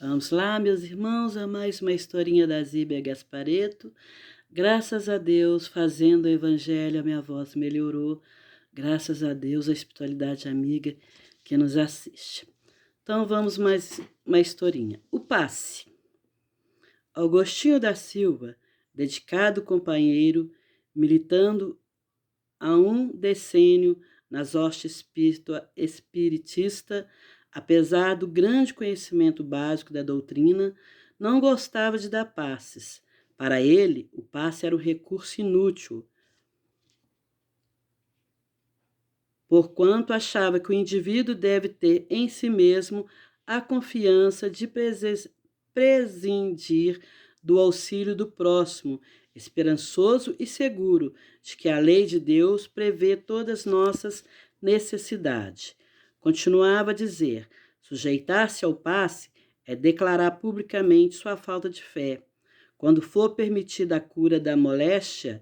Vamos lá, meus irmãos, a mais uma historinha da Zíbia Gaspareto. Graças a Deus, fazendo o evangelho, a minha voz melhorou. Graças a Deus, a espiritualidade amiga que nos assiste. Então, vamos mais uma historinha. O passe. Augustinho da Silva, dedicado companheiro, militando há um decênio nas hostes espiritista, apesar do grande conhecimento básico da doutrina, não gostava de dar passes. Para ele, o passe era um recurso inútil, porquanto achava que o indivíduo deve ter em si mesmo a confiança de prescindir do auxílio do próximo, esperançoso e seguro de que a lei de Deus prevê todas nossas necessidades. Continuava a dizer: sujeitar-se ao passe é declarar publicamente sua falta de fé. Quando for permitida a cura da moléstia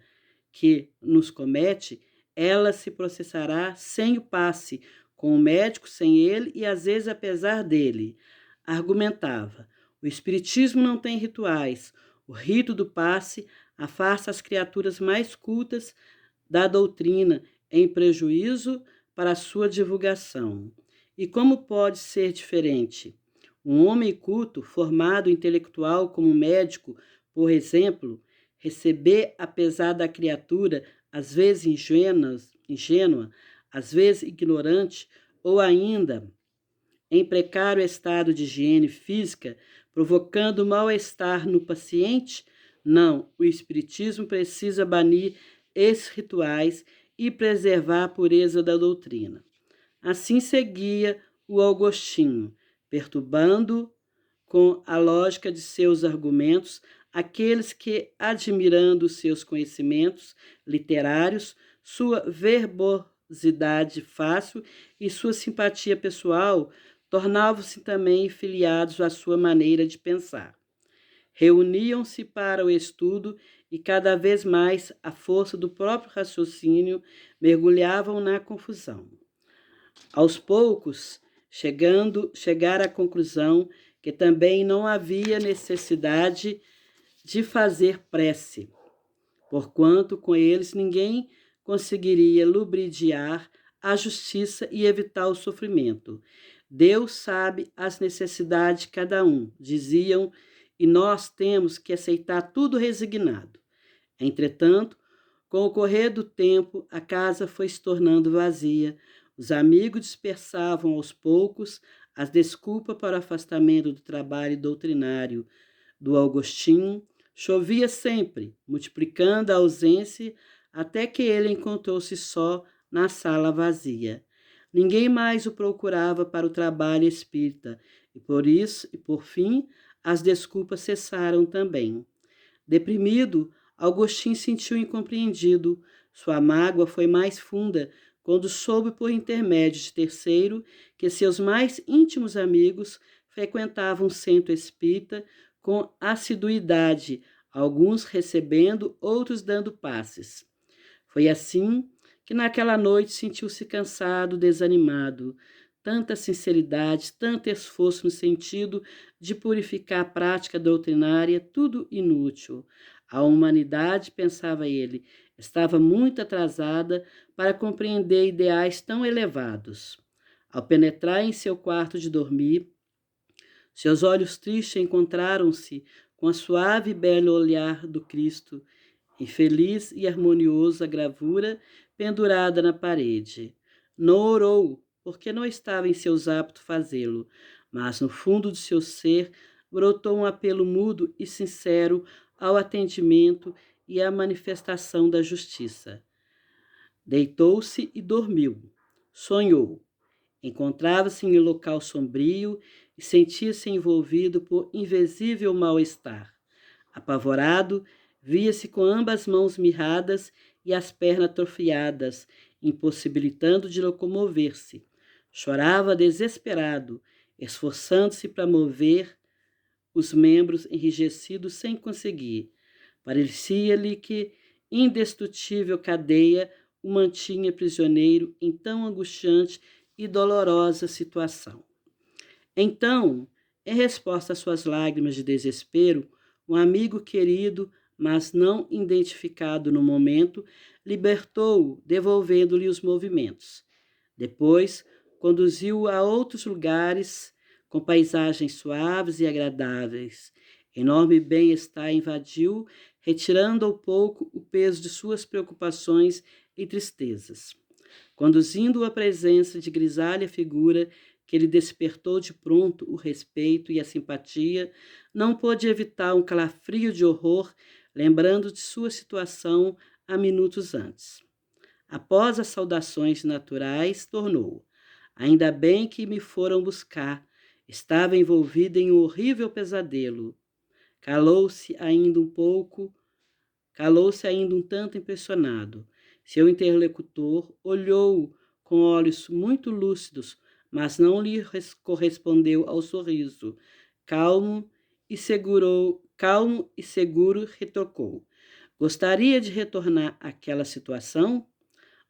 que nos comete, ela se processará sem o passe, com o médico sem ele e às vezes apesar dele. Argumentava: o espiritismo não tem rituais. O rito do passe afasta as criaturas mais cultas da doutrina, em prejuízo para a sua divulgação. E como pode ser diferente? Um homem culto, formado intelectual como médico, por exemplo, receber, apesar da criatura, às vezes ingênua, às vezes ignorante, ou ainda em precário estado de higiene física, provocando mal-estar no paciente? Não, o espiritismo precisa banir esses rituais e preservar a pureza da doutrina. Assim seguia o Augustinho, perturbando com a lógica de seus argumentos aqueles que, admirando seus conhecimentos literários, sua verbosidade fácil e sua simpatia pessoal, tornavam-se também filiados à sua maneira de pensar. Reuniam-se para o estudo e cada vez mais, à força do próprio raciocínio, mergulhavam na confusão. Aos poucos, chegar à conclusão que também não havia necessidade de fazer prece, porquanto com eles ninguém conseguiria lubridiar a justiça e evitar o sofrimento. Deus sabe as necessidades de cada um, diziam, e nós temos que aceitar tudo resignado. Entretanto, com o correr do tempo, a casa foi se tornando vazia. Os amigos dispersavam aos poucos as desculpas para o afastamento do trabalho doutrinário do Augustinho. Chovia sempre, multiplicando a ausência, até que ele encontrou-se só na sala vazia. Ninguém mais o procurava para o trabalho espírita, e por fim, as desculpas cessaram também. Deprimido, Agostinho sentiu incompreendido. Sua mágoa foi mais funda quando soube por intermédio de terceiro que seus mais íntimos amigos frequentavam o centro espírita com assiduidade, alguns recebendo, outros dando passes. Foi assim que naquela noite sentiu-se cansado, desanimado. Tanta sinceridade, tanto esforço no sentido de purificar a prática doutrinária, tudo inútil. A humanidade, pensava ele, estava muito atrasada para compreender ideais tão elevados. Ao penetrar em seu quarto de dormir, seus olhos tristes encontraram-se com a suave e belo olhar do Cristo, infeliz e harmoniosa gravura pendurada na parede. Não orou, porque não estava em seus hábitos fazê-lo, mas no fundo de seu ser brotou um apelo mudo e sincero ao atendimento e à manifestação da justiça. Deitou-se e dormiu. Sonhou. Encontrava-se em um local sombrio e sentia-se envolvido por invisível mal-estar. Apavorado, via-se com ambas mãos mirradas e as pernas atrofiadas, impossibilitando de locomover-se. Chorava desesperado, esforçando-se para mover os membros enrijecidos sem conseguir. Parecia-lhe que indestrutível cadeia o mantinha prisioneiro em tão angustiante e dolorosa situação. Então, Em resposta às suas lágrimas de desespero, um amigo querido, mas não identificado no momento, libertou-o, devolvendo-lhe os movimentos. Depois, conduziu-o a outros lugares com paisagens suaves e agradáveis. Enorme bem-estar invadiu, retirando ao pouco o peso de suas preocupações e tristezas. Conduzindo-o à presença de grisalha figura que lhe despertou de pronto o respeito e a simpatia, não pôde evitar um calafrio de horror, lembrando de sua situação há minutos antes. Após as saudações naturais, tornou: Ainda bem que me foram buscar. Estava envolvida em um horrível pesadelo. Calou-se ainda um tanto impressionado. Seu interlocutor olhou-o com olhos muito lúcidos, mas não lhe correspondeu ao sorriso. Calmo e seguro retocou. Gostaria de retornar àquela situação?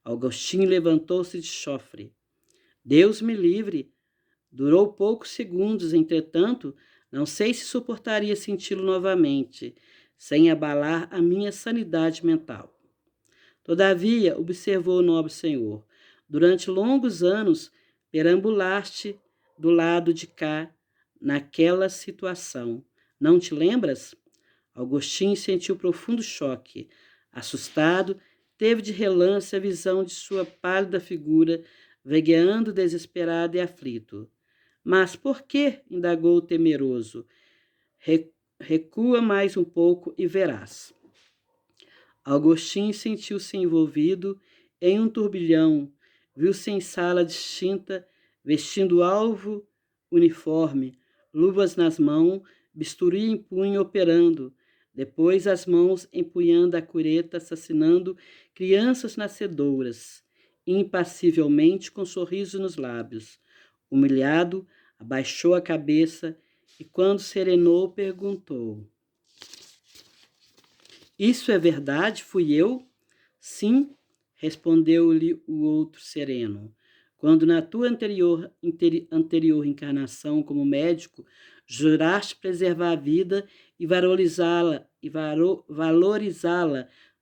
Augustinho levantou-se de chofre. Deus me livre! Durou poucos segundos, entretanto, não sei se suportaria senti-lo novamente, sem abalar a minha sanidade mental. Todavia, observou o nobre senhor, durante longos anos perambulaste do lado de cá naquela situação. Não te lembras? Agostinho sentiu profundo choque. Assustado, teve de relance a visão de sua pálida figura, vegueando desesperado e aflito. Mas por que? Indagou temeroso. Recua mais um pouco e verás. Agostinho sentiu-se envolvido em um turbilhão, viu-se em sala distinta, vestindo alvo uniforme, luvas nas mãos, bisturi em punho operando, depois as mãos empunhando a cureta, assassinando crianças nascedoras, impassivelmente com sorriso nos lábios. Humilhado, abaixou a cabeça e, quando serenou, perguntou: Isso é verdade? Fui eu? Sim, respondeu-lhe o outro sereno. Quando na tua anterior encarnação como médico, juraste preservar a vida e valorizá-la,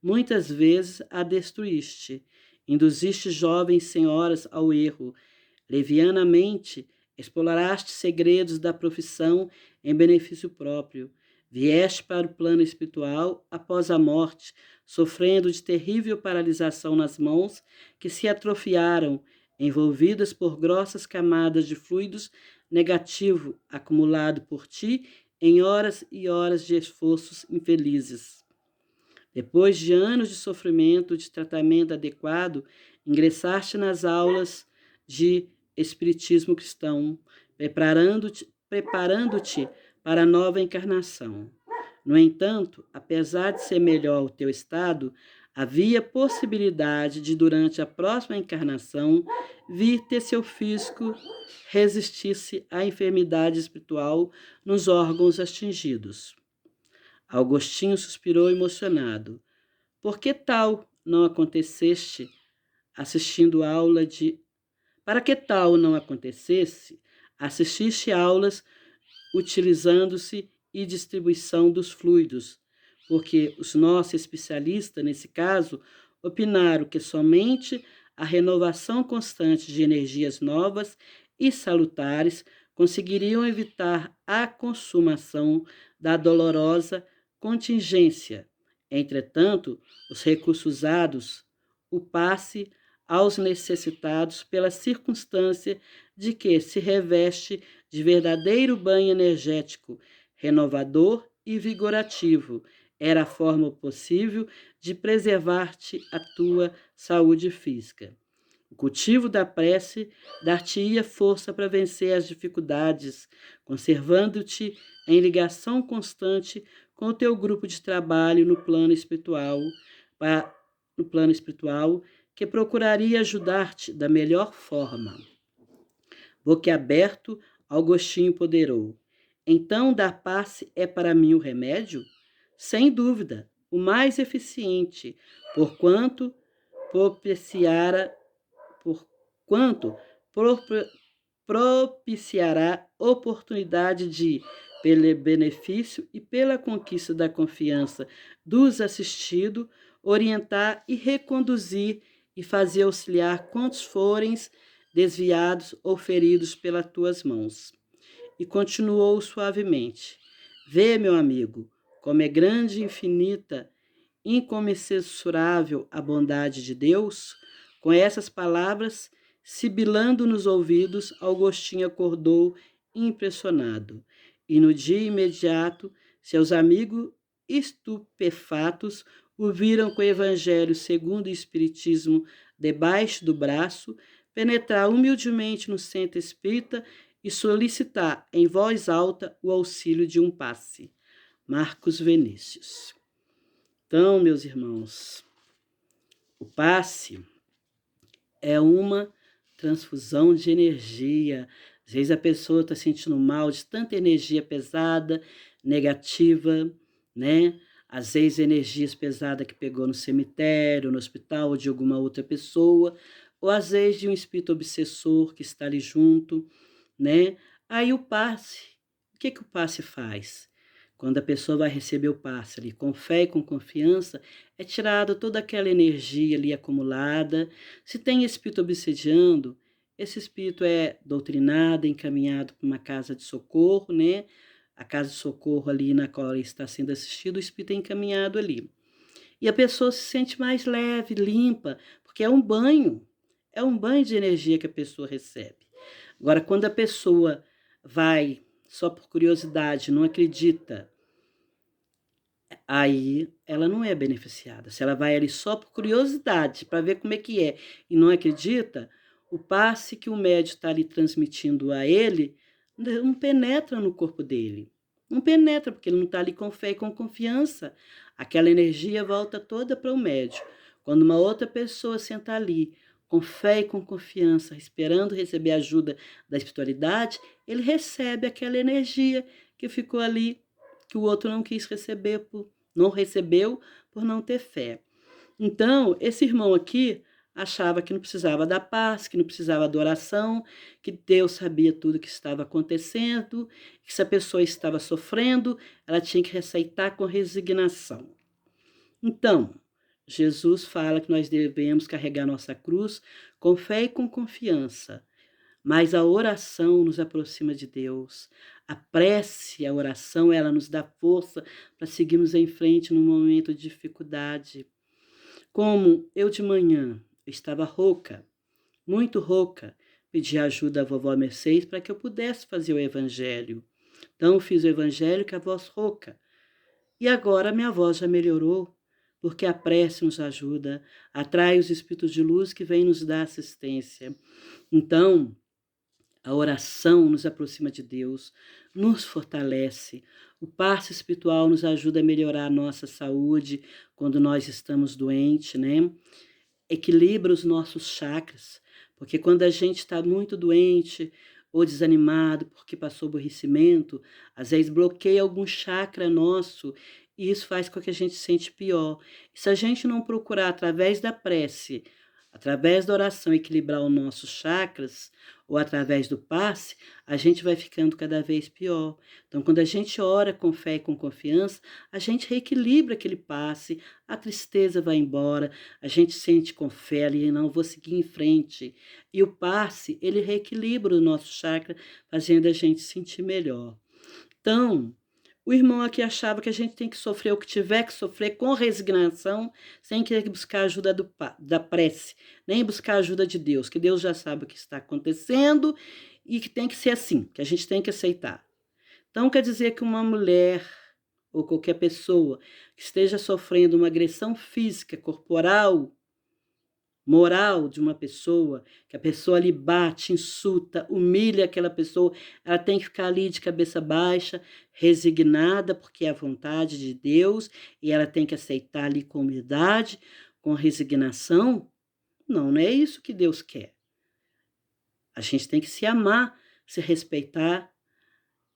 muitas vezes a destruíste. Induziste jovens senhoras ao erro. Levianamente, exploraste segredos da profissão em benefício próprio. Vieste para o plano espiritual após a morte, sofrendo de terrível paralisação nas mãos que se atrofiaram, envolvidas por grossas camadas de fluidos negativo acumulado por ti em horas e horas de esforços infelizes. Depois de anos de sofrimento, de tratamento adequado, ingressaste nas aulas de espiritismo cristão, preparando-te para a nova encarnação. No entanto, apesar de ser melhor o teu estado, havia possibilidade de, durante a próxima encarnação, vir ter seu físico resistisse à enfermidade espiritual nos órgãos atingidos. Agostinho suspirou emocionado. Por que tal não aconteceste assistindo aula de... Para que tal não acontecesse, assististe aulas utilizando-se e distribuição dos fluidos, porque os nossos especialistas, nesse caso, opinaram que somente a renovação constante de energias novas e salutares conseguiriam evitar a consumação da dolorosa contingência. Entretanto, os recursos usados, o passe aos necessitados pela circunstância de que se reveste de verdadeiro banho energético, renovador e vigorativo, era a forma possível de preservar-te a tua saúde física. O cultivo da prece dar-te-ia força para vencer as dificuldades, conservando-te em ligação constante com o teu grupo de trabalho no plano espiritual, que procuraria ajudar-te da melhor forma. Boquiaberto, Agostinho ponderou. Então, dar passe é para mim o remédio? Sem dúvida, o mais eficiente, porquanto propiciara propiciará oportunidade de, pelo benefício e pela conquista da confiança dos assistidos, orientar e reconduzir e fazer auxiliar quantos forem desviados ou feridos pelas tuas mãos. E continuou suavemente: Vê, meu amigo, como é grande e infinita, incomensurável a bondade de Deus. Com essas palavras, sibilando nos ouvidos, Augustinho acordou impressionado. E no dia imediato, seus amigos estupefatos o viram com o Evangelho segundo o Espiritismo debaixo do braço, penetrar humildemente no centro espírita e solicitar em voz alta o auxílio de um passe. Marcos Vinícius. Então, meus irmãos, o passe é uma transfusão de energia. Às vezes a pessoa está sentindo mal de tanta energia pesada, negativa, né? Às vezes energias pesadas que pegou no cemitério, no hospital, ou de alguma outra pessoa, ou às vezes de um espírito obsessor que está ali junto, né? Aí o que o passe faz? Quando a pessoa vai receber o passe ali com fé e com confiança, é tirada toda aquela energia ali acumulada. Se tem espírito obsediando, esse espírito é doutrinado, encaminhado para uma casa de socorro, né? A casa de socorro ali na qual ele está sendo assistido, o espírito é encaminhado ali. E a pessoa se sente mais leve, limpa, porque é um banho de energia que a pessoa recebe. Agora, quando a pessoa vai só por curiosidade, não acredita, aí ela não é beneficiada. Se ela vai ali só por curiosidade, para ver como é que é, e não acredita, o passe que o médium está ali transmitindo a ele não penetra no corpo dele. Não penetra, porque ele não está ali com fé e com confiança. Aquela energia volta toda para o médium. Quando uma outra pessoa senta ali, com fé e com confiança, esperando receber ajuda da espiritualidade, ele recebe aquela energia que ficou ali, que o outro não quis receber, não recebeu por não ter fé. Então, esse irmão aqui achava que não precisava da paz, que não precisava da oração, que Deus sabia tudo o que estava acontecendo, que se a pessoa estava sofrendo, ela tinha que receitar com resignação. Então, Jesus fala que nós devemos carregar nossa cruz com fé e com confiança. Mas a oração nos aproxima de Deus. A prece, a oração, ela nos dá força para seguirmos em frente num momento de dificuldade. Como eu de manhã, eu estava rouca, muito rouca, pedi ajuda à vovó Mercedes para que eu pudesse fazer o evangelho. Então, fiz o evangelho com a voz rouca. E agora minha voz já melhorou, porque a prece nos ajuda, atrai os espíritos de luz que vêm nos dar assistência. Então, a oração nos aproxima de Deus, nos fortalece. O passe espiritual nos ajuda a melhorar a nossa saúde quando nós estamos doentes, né? Equilibra os nossos chakras, porque quando a gente está muito doente ou desanimado porque passou aborrecimento, às vezes bloqueia algum chakra nosso e isso faz com que a gente se sente pior. E se a gente não procurar através da prece, através da oração equilibrar os nossos chakras, ou através do passe, a gente vai ficando cada vez pior. Então, quando a gente ora com fé e com confiança, a gente reequilibra aquele passe, a tristeza vai embora, a gente sente com fé ali, não, vou seguir em frente. E o passe, ele reequilibra o nosso chakra, fazendo a gente sentir melhor. Então, o irmão aqui achava que a gente tem que sofrer o que tiver que sofrer com resignação, sem querer buscar a ajuda da prece, nem buscar a ajuda de Deus, que Deus já sabe o que está acontecendo e que tem que ser assim, que a gente tem que aceitar. Então, quer dizer que uma mulher ou qualquer pessoa que esteja sofrendo uma agressão física, corporal, moral de uma pessoa, que a pessoa ali bate, insulta, humilha aquela pessoa, ela tem que ficar ali de cabeça baixa, resignada, porque é a vontade de Deus, e ela tem que aceitar ali com humildade, com resignação. Não, não é isso que Deus quer. A gente tem que se amar, se respeitar.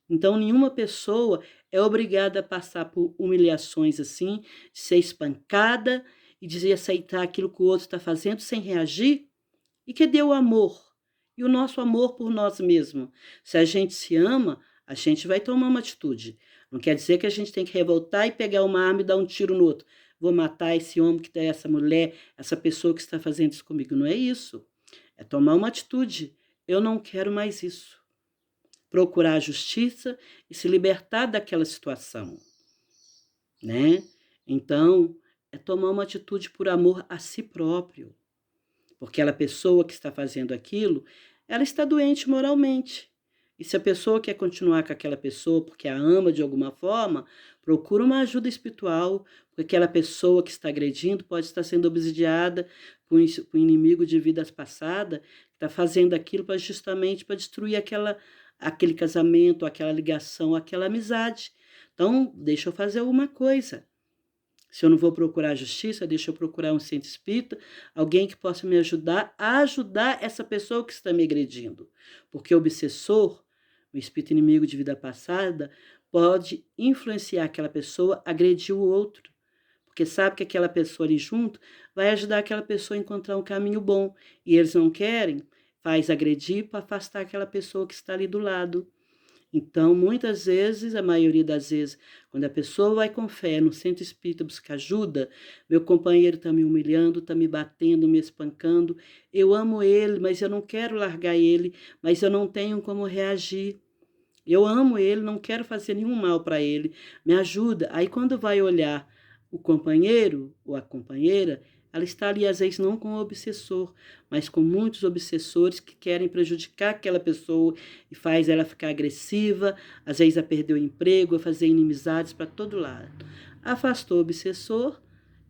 Então, nenhuma pessoa é obrigada a passar por humilhações assim, de ser espancada e de aceitar aquilo que o outro está fazendo sem reagir. E cadê o amor? e o nosso amor por nós mesmos. Se a gente se ama, a gente vai tomar uma atitude. Não quer dizer que a gente tem que revoltar e pegar uma arma e dar um tiro no outro. Vou matar esse homem que tem essa mulher, essa pessoa que está fazendo isso comigo. Não é isso. É tomar uma atitude. Eu não quero mais isso. Procurar a justiça e se libertar daquela situação, né? Então, é tomar uma atitude por amor a si próprio. Porque aquela pessoa que está fazendo aquilo, ela está doente moralmente. E se a pessoa quer continuar com aquela pessoa porque a ama de alguma forma, procura uma ajuda espiritual, porque aquela pessoa que está agredindo pode estar sendo obsidiada por um inimigo de vidas passadas, que está fazendo aquilo justamente para destruir aquele casamento, aquela ligação, aquela amizade. Então, deixa eu fazer alguma coisa. Se eu não vou procurar justiça, deixa eu procurar um centro espírita, alguém que possa me ajudar a ajudar essa pessoa que está me agredindo. Porque o obsessor, o espírito inimigo de vida passada, pode influenciar aquela pessoa a agredir o outro. Porque sabe que aquela pessoa ali junto vai ajudar aquela pessoa a encontrar um caminho bom. E eles não querem, faz agredir para afastar aquela pessoa que está ali do lado. Então, muitas vezes, a maioria das vezes, quando a pessoa vai com fé no centro espírita buscar ajuda, meu companheiro está me humilhando, está me batendo, me espancando, eu amo ele, mas eu não quero largar ele, mas eu não tenho como reagir. Eu amo ele, não quero fazer nenhum mal para ele, me ajuda. Aí, quando vai olhar o companheiro ou a companheira, ela está ali, às vezes, não com o obsessor, mas com muitos obsessores que querem prejudicar aquela pessoa e faz ela ficar agressiva, às vezes a perder o emprego, a fazer inimizades para todo lado. Afastou o obsessor,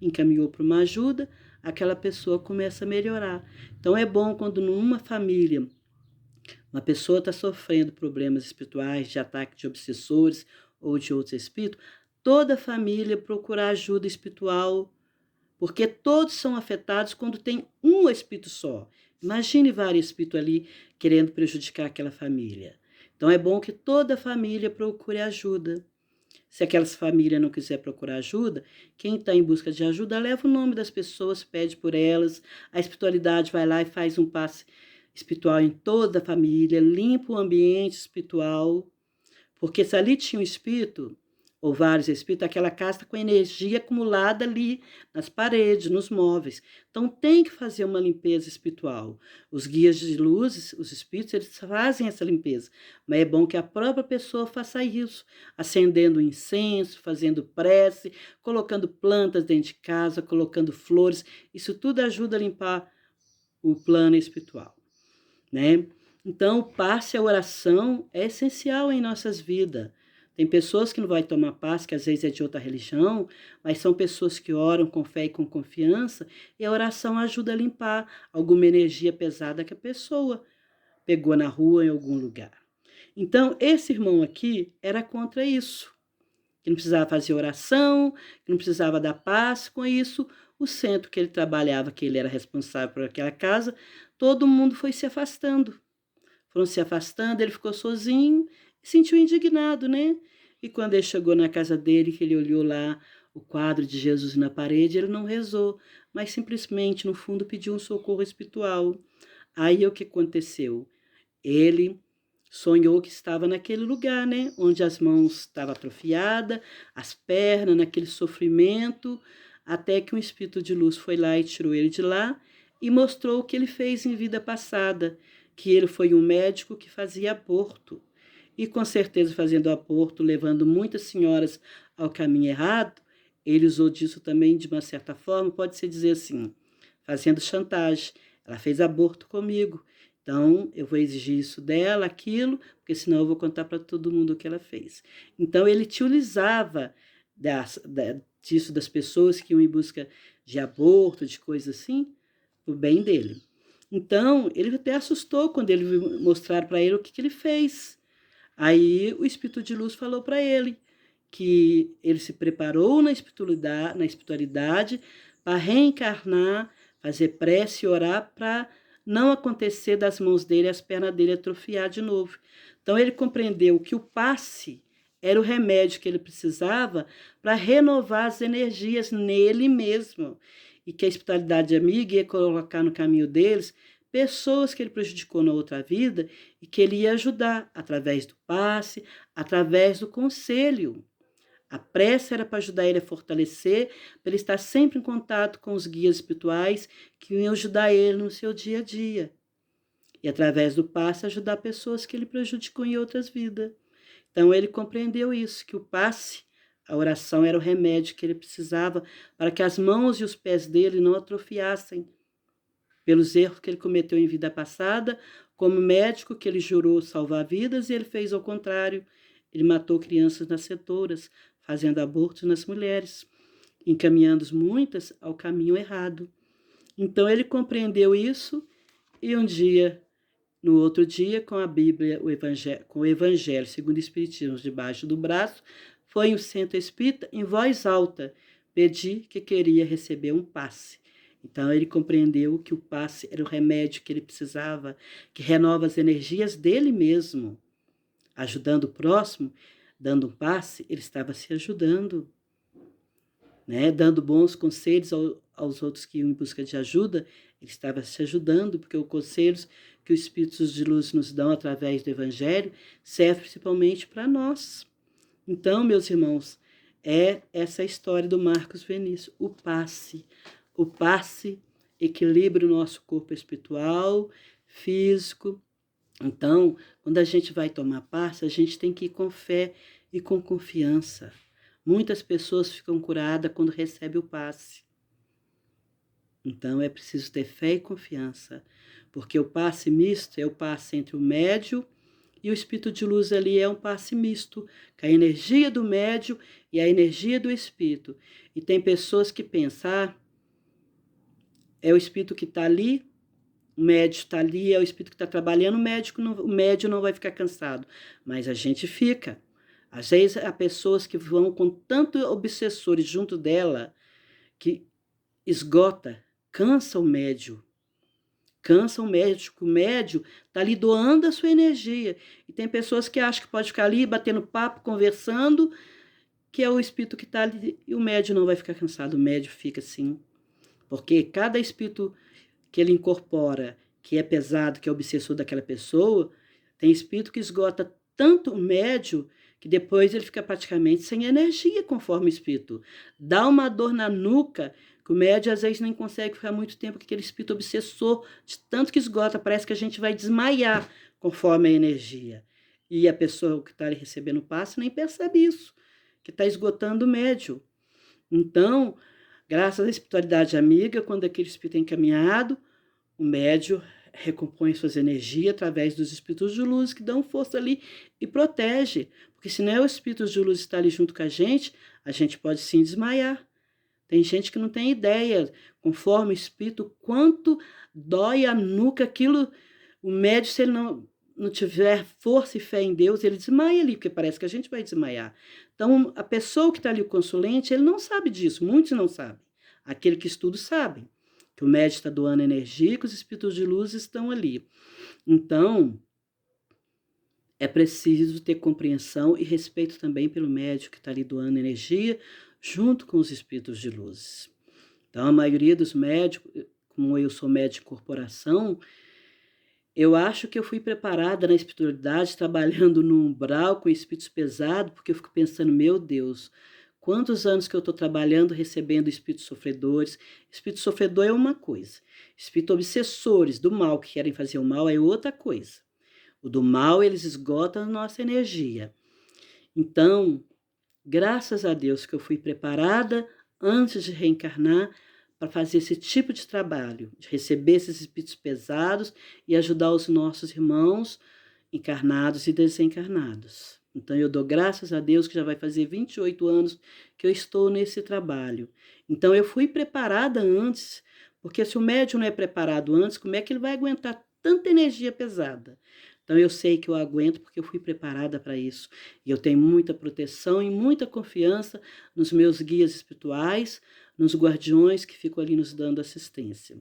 encaminhou para uma ajuda, aquela pessoa começa a melhorar. Então é bom quando numa família uma pessoa está sofrendo problemas espirituais, de ataque de obsessores ou de outros espíritos, toda a família procurar ajuda espiritual, porque todos são afetados quando tem um espírito só. Imagine vários espíritos ali querendo prejudicar aquela família. Então é bom que toda a família procure ajuda. Se aquelas famílias não quiser procurar ajuda, quem está em busca de ajuda leva o nome das pessoas, pede por elas, a espiritualidade vai lá e faz um passe espiritual em toda a família, limpa o ambiente espiritual, porque se ali tinha um espírito, ou vários espíritos, aquela casa está com energia acumulada ali nas paredes, nos móveis. Então tem que fazer uma limpeza espiritual. Os guias de luzes, os espíritos, eles fazem essa limpeza. Mas é bom que a própria pessoa faça isso, acendendo incenso, fazendo prece, colocando plantas dentro de casa, colocando flores. Isso tudo ajuda a limpar o plano espiritual, né? Então, o passe à oração é essencial em nossas vidas. Tem pessoas que não vão tomar passe, que às vezes é de outra religião, mas são pessoas que oram com fé e com confiança, e a oração ajuda a limpar alguma energia pesada que a pessoa pegou na rua, em algum lugar. Então, esse irmão aqui era contra isso, que não precisava fazer oração, que não precisava dar passe. Com isso, o centro que ele trabalhava, que ele era responsável por aquela casa, todo mundo foi se afastando. Foram se afastando, ele ficou sozinho e sentiu indignado, né? E quando ele chegou na casa dele, que ele olhou lá o quadro de Jesus na parede, ele não rezou, mas simplesmente, no fundo, pediu um socorro espiritual. Aí o que aconteceu? Ele sonhou que estava naquele lugar, né? Onde as mãos estavam atrofiadas, as pernas, naquele sofrimento, até que um espírito de luz foi lá e tirou ele de lá e mostrou o que ele fez em vida passada, que ele foi um médico que fazia aborto. E com certeza fazendo aborto, levando muitas senhoras ao caminho errado, ele usou disso também de uma certa forma, pode-se dizer assim, fazendo chantagem. Ela fez aborto comigo, então eu vou exigir isso dela, aquilo, porque senão eu vou contar para todo mundo o que ela fez. Então ele utilizava disso das pessoas que iam em busca de aborto, de coisa assim, o bem dele. Então, ele até assustou quando ele mostraram para ele o que ele fez. Aí o Espírito de Luz falou para ele que ele se preparou na espiritualidade para reencarnar, fazer prece e orar para não acontecer das mãos dele, as pernas dele atrofiar de novo. Então ele compreendeu que o passe era o remédio que ele precisava para renovar as energias nele mesmo, e que a espiritualidade amiga ia colocar no caminho deles pessoas que ele prejudicou na outra vida e que ele ia ajudar através do passe, através do conselho. A prece era para ajudar ele a fortalecer, para ele estar sempre em contato com os guias espirituais que iam ajudar ele no seu dia a dia. E através do passe ajudar pessoas que ele prejudicou em outras vidas. Então ele compreendeu isso, que o passe, a oração era o remédio que ele precisava para que as mãos e os pés dele não atrofiassem pelos erros que ele cometeu em vida passada, como médico que ele jurou salvar vidas e ele fez ao contrário. Ele matou crianças nascedoras, fazendo abortos nas mulheres, encaminhando muitas ao caminho errado. Então ele compreendeu isso e no outro dia, com a Bíblia, com o Evangelho segundo o Espiritismo debaixo do braço, foi o centro espírita em voz alta pedir que queria receber um passe. Então ele compreendeu que o passe era o remédio que ele precisava, que renova as energias dele mesmo. Ajudando o próximo, dando um passe, ele estava se ajudando, né? Dando bons conselhos aos outros que iam em busca de ajuda, ele estava se ajudando, porque os conselhos que os Espíritos de Luz nos dão através do Evangelho servem principalmente para nós. Então, meus irmãos, é essa história do Marcos Vinícius, o passe. O passe equilibra o nosso corpo espiritual, físico. Então, quando a gente vai tomar passe, a gente tem que ir com fé e com confiança. Muitas pessoas ficam curadas quando recebem o passe. Então, é preciso ter fé e confiança, porque o passe misto é o passe entre o médium e o espírito de luz ali é um passe misto, com a energia do médium e a energia do espírito. E tem pessoas que pensam, é o espírito que está ali, o médium está ali, é o espírito que está trabalhando, o médium não vai ficar cansado. Mas a gente fica. Às vezes, há pessoas que vão com tantos obsessores junto dela que esgota, cansa o médium. Cansa o médium está ali doando a sua energia. E tem pessoas que acham que pode ficar ali batendo papo, conversando, que é o espírito que está ali, e o médium não vai ficar cansado, o médium fica assim. Porque cada espírito que ele incorpora, que é pesado, que é obsessor daquela pessoa, tem espírito que esgota tanto o médium que depois ele fica praticamente sem energia, conforme o espírito. Dá uma dor na nuca, que o médium às vezes nem consegue ficar muito tempo com aquele espírito obsessor, de tanto que esgota, parece que a gente vai desmaiar conforme a energia. E a pessoa que está ali recebendo o passe nem percebe isso, que está esgotando o médium. Então, graças à espiritualidade amiga, quando aquele espírito é encaminhado, o médium recompõe suas energias através dos espíritos de luz que dão força ali e protege. Porque se não é o espírito de luz estar ali junto com a gente pode sim desmaiar. Tem gente que não tem ideia, conforme o espírito, quanto dói a nuca aquilo. O médium, se ele não tiver força e fé em Deus, ele desmaia ali, porque parece que a gente vai desmaiar. Então, a pessoa que está ali, o consulente, ele não sabe disso, muitos não sabem. Aquele que estuda sabe que o médium está doando energia e que os espíritos de luz estão ali. Então, é preciso ter compreensão e respeito também pelo médium que está ali doando energia junto com os espíritos de luz. Então, a maioria dos médicos, como eu sou médico de corporação, eu acho que eu fui preparada na espiritualidade, trabalhando no umbral com espíritos pesados, porque eu fico pensando, meu Deus, quantos anos que eu estou trabalhando, recebendo espíritos sofredores. Espírito sofredor é uma coisa. Espíritos obsessores do mal, que querem fazer o mal, é outra coisa. O do mal, eles esgotam a nossa energia. Então, graças a Deus que eu fui preparada antes de reencarnar para fazer esse tipo de trabalho, de receber esses espíritos pesados e ajudar os nossos irmãos encarnados e desencarnados. Então, eu dou graças a Deus que já vai fazer 28 anos que eu estou nesse trabalho. Então, eu fui preparada antes, porque se o médium não é preparado antes, como é que ele vai aguentar tanta energia pesada? Então, eu sei que eu aguento porque eu fui preparada para isso. E eu tenho muita proteção e muita confiança nos meus guias espirituais, nos guardiões que ficam ali nos dando assistência.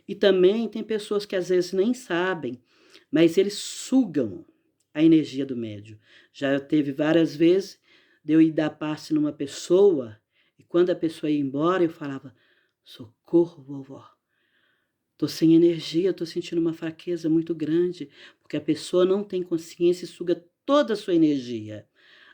E também tem pessoas que às vezes nem sabem, mas eles sugam a energia do médium. Já teve várias vezes de eu ir dar passe numa pessoa, e quando a pessoa ia embora, eu falava, socorro, vovó, Estou sem energia, estou sentindo uma fraqueza muito grande, porque a pessoa não tem consciência e suga toda a sua energia.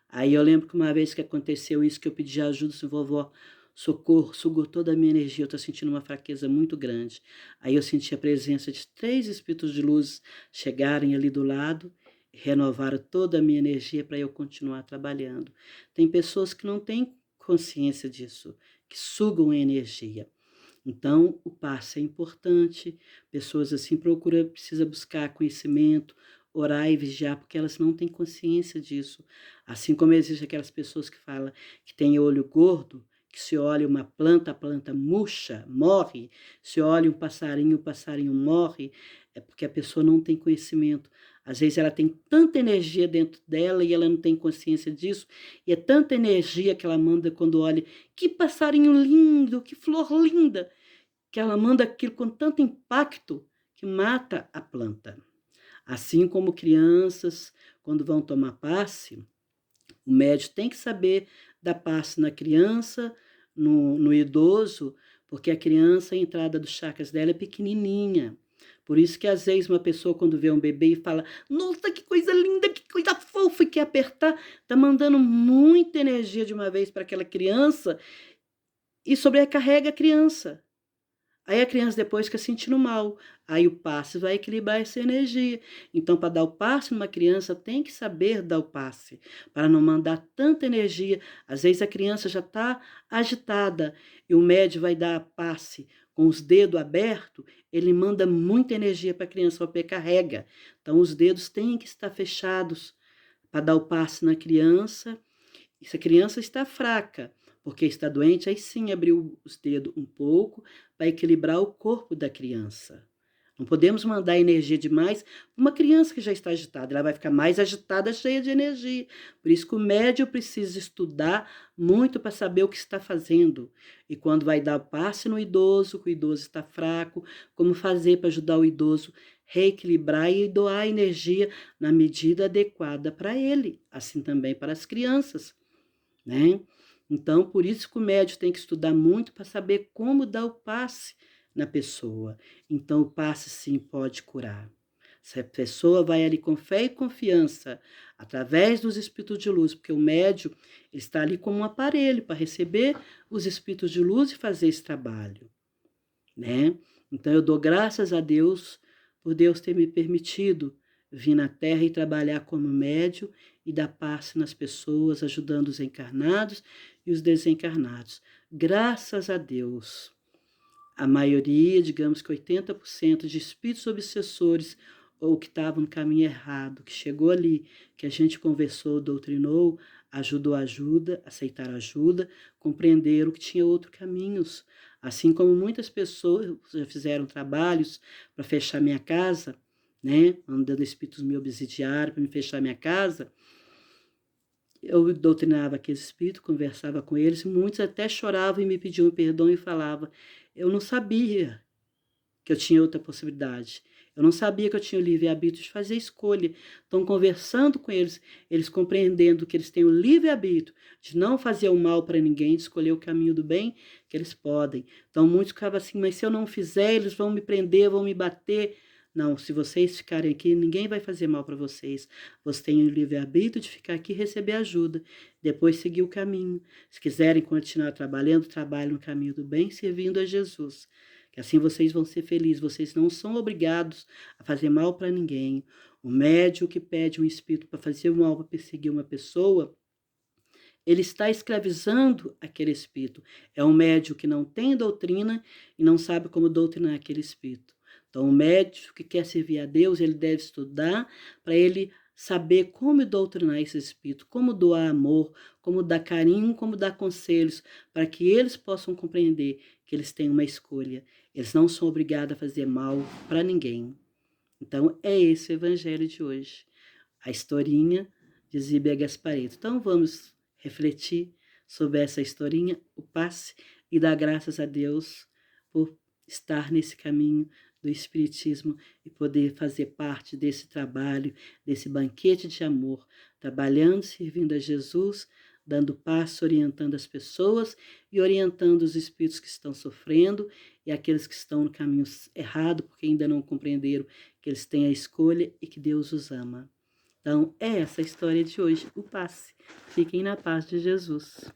Aí eu lembro que uma vez que aconteceu isso, que eu pedi ajuda, disse, vovó, socorro, sugou toda a minha energia, eu estou sentindo uma fraqueza muito grande. Aí eu senti a presença de 3 espíritos de luz chegarem ali do lado, renovaram toda a minha energia para eu continuar trabalhando. Tem pessoas que não têm consciência disso, que sugam a energia. Então, o passe é importante, pessoas assim precisa buscar conhecimento, orar e vigiar, porque elas não têm consciência disso. Assim como existem aquelas pessoas que falam que tem olho gordo, que se olha uma planta, a planta murcha, morre, se olha um passarinho, o passarinho morre, é porque a pessoa não tem conhecimento. Às vezes ela tem tanta energia dentro dela e ela não tem consciência disso, e é tanta energia que ela manda quando olha, que passarinho lindo, que flor linda, que ela manda aquilo com tanto impacto que mata a planta. Assim como crianças, quando vão tomar passe, o médico tem que saber dar passe na criança, no idoso, porque a criança, a entrada dos chakras dela é pequenininha. Por isso que às vezes uma pessoa quando vê um bebê e fala, nossa, que coisa linda, que coisa fofa, e quer apertar, tá mandando muita energia de uma vez para aquela criança e sobrecarrega a criança. Aí a criança depois fica sentindo mal. Aí o passe vai equilibrar essa energia. Então, para dar o passe numa criança, tem que saber dar o passe, para não mandar tanta energia. Às vezes a criança já está agitada e o médico vai dar passe com os dedos abertos, ele manda muita energia para a criança, sobrecarrega. Então, os dedos têm que estar fechados para dar o passe na criança. E se a criança está fraca, porque está doente, aí sim abriu os dedos um pouco para equilibrar o corpo da criança. Não podemos mandar energia demais para uma criança que já está agitada. Ela vai ficar mais agitada, cheia de energia. Por isso que o médium precisa estudar muito para saber o que está fazendo. E quando vai dar o passe no idoso, que o idoso está fraco, como fazer para ajudar o idoso reequilibrar e doar energia na medida adequada para ele, assim também para as crianças, né? Então, por isso que o médico tem que estudar muito para saber como dar o passe na pessoa. Então, o passe sim pode curar. Se a pessoa vai ali com fé e confiança, através dos espíritos de luz, porque o médium está ali como um aparelho para receber os espíritos de luz e fazer esse trabalho, né? Então, eu dou graças a Deus por Deus ter me permitido vir na Terra e trabalhar como médium e dar passe nas pessoas, ajudando os encarnados e os desencarnados. Graças a Deus. A maioria, digamos que 80% de espíritos obsessores ou que estavam no caminho errado, que chegou ali, que a gente conversou, doutrinou, ajudou ajuda, aceitaram ajuda, compreenderam que tinha outros caminhos. Assim como muitas pessoas já fizeram trabalhos para fechar minha casa, né? Mandando espíritos me obsidiar para me fechar minha casa, eu doutrinava aqueles espíritos, conversava com eles, muitos até choravam e me pediam perdão e falavam, eu não sabia que eu tinha outra possibilidade. Eu não sabia que eu tinha o livre-arbítrio de fazer escolha. Então, conversando com eles, eles compreendendo que eles têm o livre-arbítrio de não fazer o mal para ninguém, de escolher o caminho do bem, que eles podem. Então, muitos ficavam assim, mas se eu não fizer, eles vão me prender, vão me bater. Não, se vocês ficarem aqui, ninguém vai fazer mal para vocês. Vocês têm o livre-arbítrio de ficar aqui e receber ajuda. Depois seguir o caminho. Se quiserem continuar trabalhando, trabalhem no caminho do bem, servindo a Jesus. Que assim vocês vão ser felizes. Vocês não são obrigados a fazer mal para ninguém. O médium que pede um espírito para fazer mal, para perseguir uma pessoa, ele está escravizando aquele espírito. É um médium que não tem doutrina e não sabe como doutrinar aquele espírito. Então, o médium que quer servir a Deus, ele deve estudar para ele saber como doutrinar esse espírito, como doar amor, como dar carinho, como dar conselhos, para que eles possam compreender que eles têm uma escolha. Eles não são obrigados a fazer mal para ninguém. Então, é esse o evangelho de hoje. A historinha de Zíbia Gaspareto. Então, vamos refletir sobre essa historinha, o passe, e dar graças a Deus por estar nesse caminho do Espiritismo e poder fazer parte desse trabalho, desse banquete de amor, trabalhando, servindo a Jesus, dando passo, orientando as pessoas e orientando os espíritos que estão sofrendo e aqueles que estão no caminho errado, porque ainda não compreenderam que eles têm a escolha e que Deus os ama. Então, é essa a história de hoje, o passe. Fiquem na paz de Jesus.